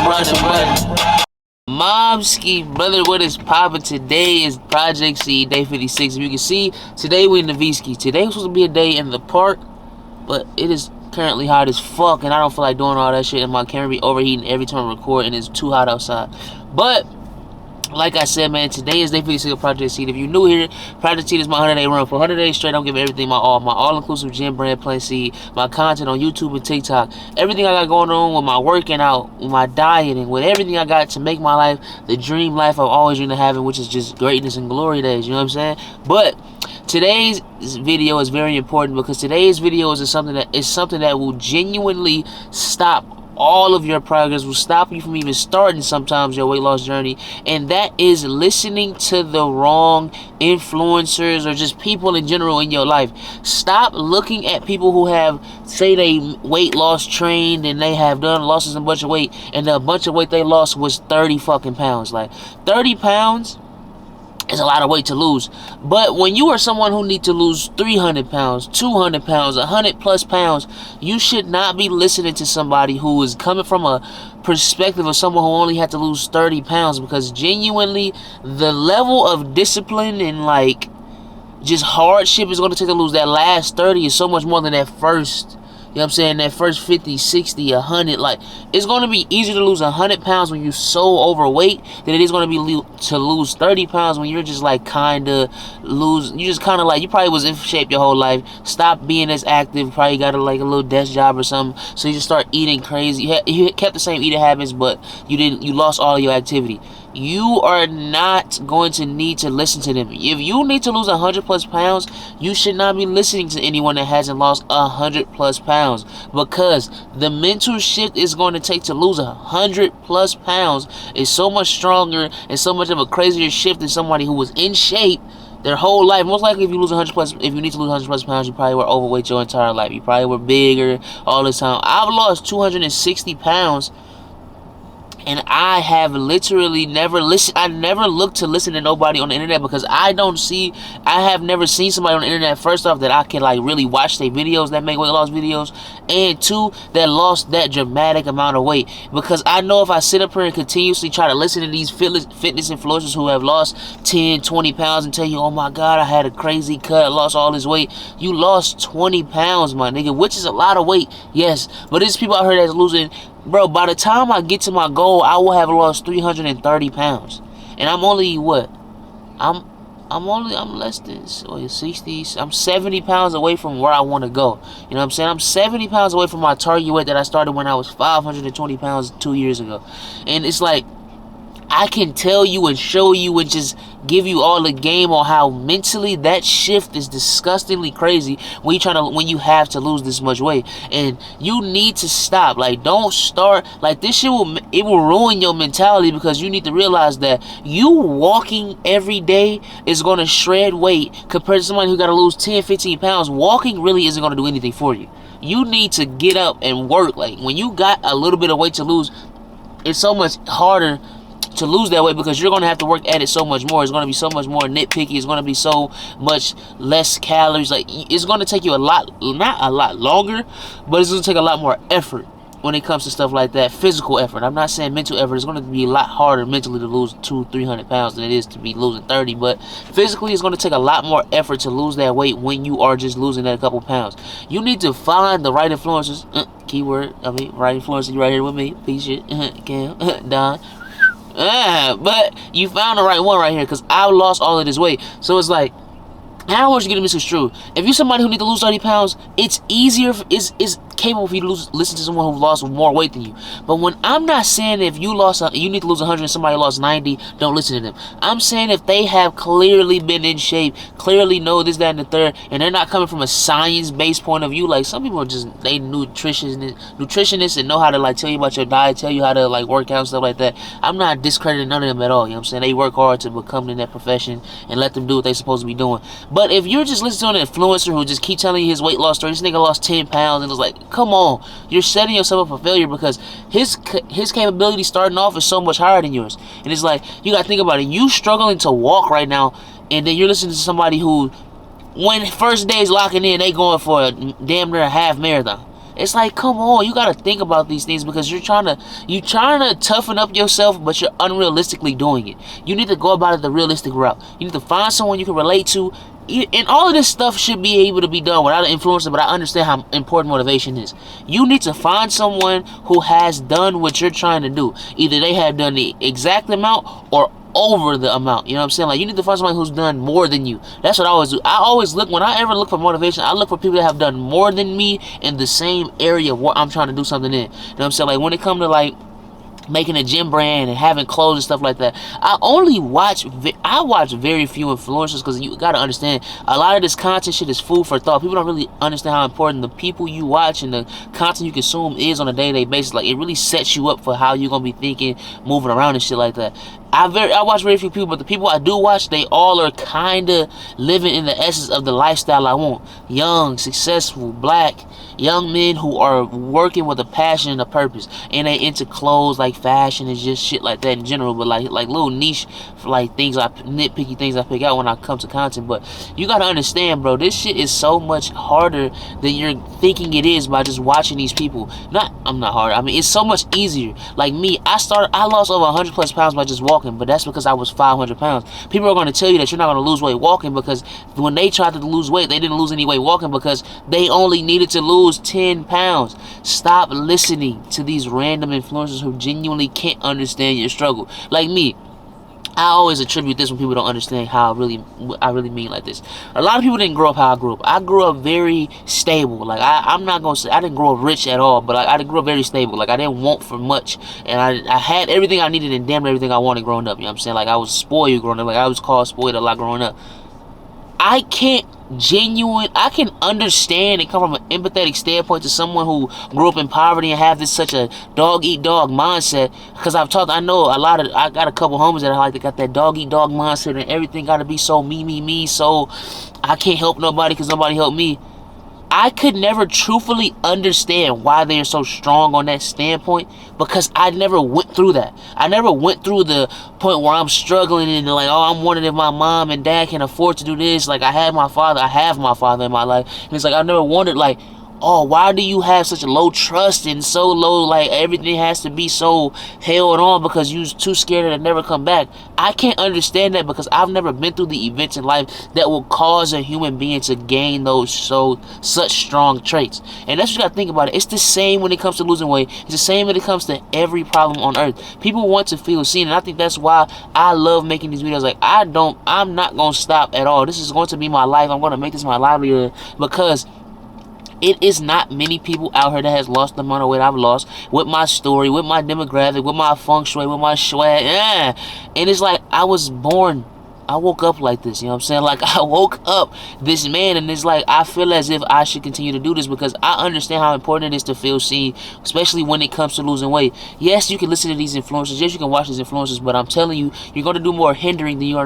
running. Momski, brother, what is poppin'? Today is Project Seed, day 56. If you can see, today we in the V-ski. Today was supposed to be a day in the park, but it is currently hot as fuck, and I don't feel like doing all that shit, and my camera be overheating every time I record, and it's too hot outside. But like I said, man, today is day 56 of Project Seed. If you're new here, Project Seed is my 100-day run. For 100 days straight, I'm giving everything my all-inclusive gym brand, Plant Seed, my content on YouTube and TikTok, everything I got going on with my working out, with my dieting, with everything I got to make my life the dream life I've always dreamed of having, which is just greatness and glory days, you know what I'm saying? But today's video is very important because today's video is something that will genuinely stop all of your progress, will stop you from even starting sometimes your weight loss journey, and that is listening to the wrong influencers or just people in general in your life. Stop looking at people who have, say they weight loss trained and they have done losses a bunch of weight, and the bunch of weight they lost was 30 fucking pounds. Like 30 pounds is a lot of weight to lose. But when you are someone who needs to lose 300 pounds, 200 pounds, 100 plus pounds, you should not be listening to somebody who is coming from a perspective of someone who only had to lose 30 pounds, because genuinely the level of discipline and like just hardship is going to take to lose that last 30 is so much more than that first. You know what I'm saying? That first 50, 60, 100. Like, it's going to be easier to lose 100 pounds when you're so overweight than it is going to be to lose 30 pounds when you're just like kind of you just kind of like, you probably was in shape your whole life, stop being as active, probably got a little desk job or something, so you just start eating crazy. You kept the same eating habits, but you lost all of your activity. You are not going to need to listen to them. If you need to lose 100 plus pounds, you should not be listening to anyone that hasn't lost 100 plus pounds, because the mental shift is going to take to lose 100 plus pounds is so much stronger and so much of a crazier shift than somebody who was in shape their whole life. Most likely, if you need to lose 100 plus pounds, you probably were overweight your entire life. You probably were bigger all the time. I've lost 260 pounds. And I have literally never listened. I never looked to listen to nobody on the internet, because I have never seen somebody on the internet, first off, that I can like really watch their videos that make weight loss videos, and two, that lost that dramatic amount of weight. Because I know if I sit up here and continuously try to listen to these fitness influencers who have lost 10, 20 pounds and tell you, oh my God, I had a crazy cut, I lost all this weight. You lost 20 pounds, my nigga, which is a lot of weight, yes. But there's people out here that's losing. Bro, by the time I get to my goal, I will have lost 330 pounds. And I'm only what? I'm less than 60. I'm 70 pounds away from where I want to go. You know what I'm saying? I'm 70 pounds away from my target weight that I started when I was 520 pounds 2 years ago. And it's like, I can tell you and show you and just give you all the game on how mentally that shift is disgustingly crazy when you have to lose this much weight. And you need to stop. Like, don't start like this shit. It will ruin your mentality, because you need to realize that you walking every day is going to shred weight compared to somebody who got to lose 10, 15 pounds. Walking really isn't going to do anything for you. You need to get up and work. Like, when you got a little bit of weight to lose, it's so much harder to lose that weight, because you're going to have to work at it so much more. It's going to be so much more nitpicky. It's going to be so much less calories. Like, it's going to take you not a lot longer, but it's going to take a lot more effort when it comes to stuff like that. Physical effort. I'm not saying mental effort. It's going to be a lot harder mentally to lose 200-300 pounds than it is to be losing 30, but physically it's going to take a lot more effort to lose that weight when you are just losing that couple pounds. You need to find the right influencers. Keyword, right influencer. You right here with me. Peace shit. Cam, Don. But you found the right one right here, because I lost all of this weight. So it's like, I don't want you to get misconstrued. If you're somebody who need to lose 30 pounds, it's easier, it's capable for you to listen to someone who lost more weight than you. But when I'm not saying if you need to lose 100 and somebody lost 90, don't listen to them. I'm saying if they have clearly been in shape, clearly know this, that, and the third, and they're not coming from a science-based point of view. Like, some people are just, they nutritionists and know how to like tell you about your diet, tell you how to like work out and stuff like that. I'm not discrediting none of them at all. You know what I'm saying? They work hard to become in that profession, and let them do what they're supposed to be doing. But if you're just listening to an influencer who just keep telling you his weight loss story, this nigga lost 10 pounds, and it's like, come on, you're setting yourself up for failure, because his capability starting off is so much higher than yours. And it's like, you gotta think about it. You struggling to walk right now, and then you're listening to somebody who, when first day's locking in, they going for a damn near a half marathon. It's like, come on, you gotta think about these things, because you're trying to toughen up yourself, but you're unrealistically doing it. You need to go about it the realistic route. You need to find someone you can relate to. And all of this stuff should be able to be done without an influencer, but I understand how important motivation is. You need to find someone who has done what you're trying to do. Either they have done the exact amount or over the amount. You know what I'm saying? Like, you need to find someone who's done more than you. That's what I always do. I always look, when I ever look for motivation, I look for people that have done more than me in the same area where I'm trying to do something in. You know what I'm saying? Like, when it comes to, like, making a gym brand and having clothes and stuff like that, I watch very few influencers, because you gotta understand, a lot of this content shit is food for thought. People don't really understand how important the people you watch and the content you consume is on a day-to-day basis. Like, it really sets you up for how you're gonna be thinking, moving around and shit like that. I watch very few people, but the people I do watch, they all are kind of living in the essence of the lifestyle I want. Young, successful, black, young men who are working with a passion and a purpose, and they into clothes, like fashion and just shit like that in general, but like little niche, like nitpicky things I pick out when I come to content. But you gotta understand, bro, this shit is so much harder than you're thinking it is by just watching these people. I'm not hard. I mean, it's so much easier. Like me, I lost over 100+ pounds by just walking, but that's because I was 500 pounds. People are going to tell you that you're not going to lose weight walking, because when they tried to lose weight, they didn't lose any weight walking, because they only needed to lose 10 pounds. Stop listening to these random influencers who genuinely can't understand your struggle. Like me, I always attribute this when people don't understand how I really mean like this. A lot of people didn't grow up how I grew up. I grew up very stable. Like, I'm not gonna say I didn't grow up rich at all, but like, I grew up very stable. Like, I didn't want for much, and I had everything I needed and damn everything I wanted growing up. You know what I'm saying? Like, I was spoiled growing up. Like, I was called spoiled a lot growing up. I can understand and come from an empathetic standpoint to someone who grew up in poverty and have such a dog eat dog mindset, because I got a couple homies that got that dog eat dog mindset, and everything got to be so me, so I can't help nobody because nobody helped me. I could never truthfully understand why they're so strong on that standpoint, because I never went through that. I never went through the point where I'm struggling and like, oh, I'm wondering if my mom and dad can afford to do this. Like, I have my father in my life, and it's like, I never wondered, like, oh, why do you have such a low trust and so low, like, everything has to be so held on because you're too scared to never come back? I can't understand that, because I've never been through the events in life that will cause a human being to gain such strong traits. And that's what you gotta think about it. It's the same when it comes to losing weight. It's the same when it comes to every problem on earth. People want to feel seen, and I think that's why I love making these videos. Like, I'm not gonna stop at all. This is going to be my life. I'm gonna make this my livelihood, because it is not many people out here that has lost the amount of weight I've lost, with my story, with my demographic, with my feng shui, with my swag. And it's like, I woke up like this, you know what I'm saying? Like, I woke up this man, and it's like, I feel as if I should continue to do this, because I understand how important it is to feel seen, especially when it comes to losing weight. Yes, you can listen to these influencers. Yes, you can watch these influencers, but I'm telling you, you're going to do more hindering than you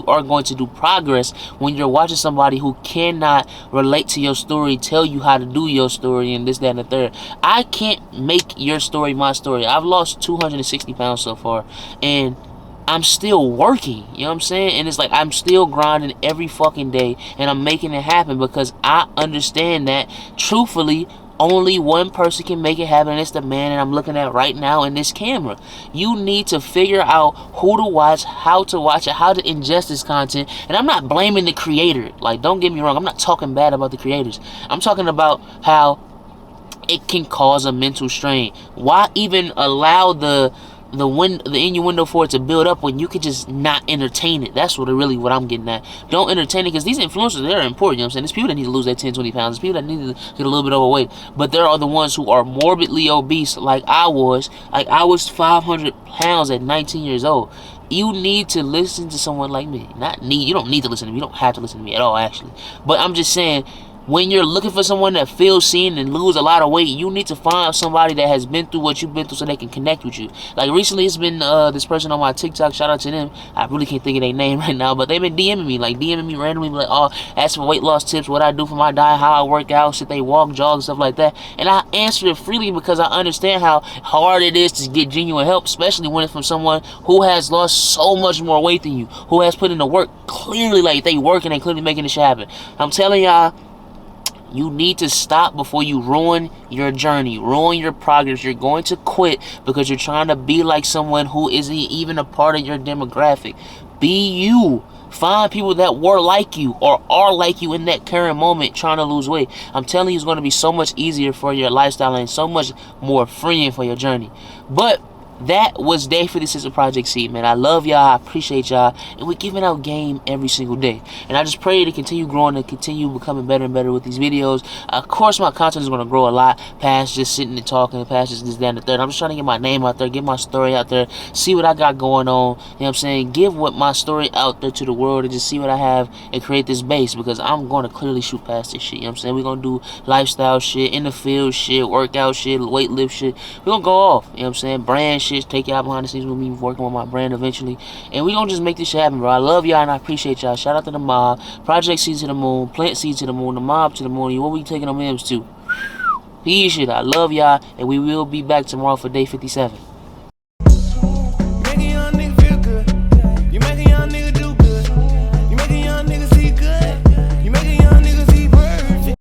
are going to do progress when you're watching somebody who cannot relate to your story, tell you how to do your story, and this, that, and the third. I can't make your story my story. I've lost 260 pounds so far, and I'm still working, you know what I'm saying? And it's like, I'm still grinding every fucking day, and I'm making it happen, because I understand that, truthfully, only one person can make it happen, and it's the man that I'm looking at right now in this camera. You need to figure out who to watch, how to watch it, how to ingest this content. And I'm not blaming the creator. Like, don't get me wrong, I'm not talking bad about the creators. I'm talking about how it can cause a mental strain. Why even allow the innuendo for it to build up when you could just not entertain it? That's what I'm getting at. Don't entertain it, because these influencers, they're important, you know what I'm saying? There's people that need to lose that 10-20 pounds. There's people that need to get a little bit overweight. But there are the ones who are morbidly obese, like I was. Like, I was 500 pounds at 19 years old. You need to listen to someone like me. You don't need to listen to me. You don't have to listen to me at all, actually. But I'm just saying, when you're looking for someone that feels seen and lose a lot of weight, you need to find somebody that has been through what you've been through, so they can connect with you. Like, recently, it's been this person on my TikTok. Shout out to them. I really can't think of their name right now, but they've been DMing me randomly, like, oh, ask for weight loss tips, what I do for my diet, how I work out, should they walk, jog, and stuff like that. And I answer it freely, because I understand how hard it is to get genuine help, especially when it's from someone who has lost so much more weight than you, who has put in the work. Clearly, like, they working and clearly making this shit happen. I'm telling y'all, You need to stop before you ruin your journey, ruin your progress. You're going to quit because you're trying to be like someone who isn't even a part of your demographic. Be you. Find people that were like you or are like you in that current moment trying to lose weight. I'm telling you, it's going to be so much easier for your lifestyle and so much more freeing for your journey. But that was day 56 of Project Seed, man. I love y'all. I appreciate y'all. And we're giving out game every single day. And I just pray to continue growing and continue becoming better and better with these videos. Of course, my content is going to grow a lot past just sitting and talking, past just this, that, and the third. I'm just trying to get my name out there, get my story out there, see what I got going on. You know what I'm saying? Give what my story out there to the world and just see what I have and create this base, because I'm going to clearly shoot past this shit. You know what I'm saying? We're going to do lifestyle shit, in the field shit, workout shit, weight lift shit. We're going to go off. You know what I'm saying? Brand shit. Take y'all behind the scenes with me, working with my brand eventually, and we gonna just make this shit happen, bro. I love y'all and I appreciate y'all. Shout out to the mob, Project Seed to the moon, Plant Seed to the moon, the mob to the moon. What we taking them M's to? Peace shit. I love y'all, and we will be back tomorrow for day 57.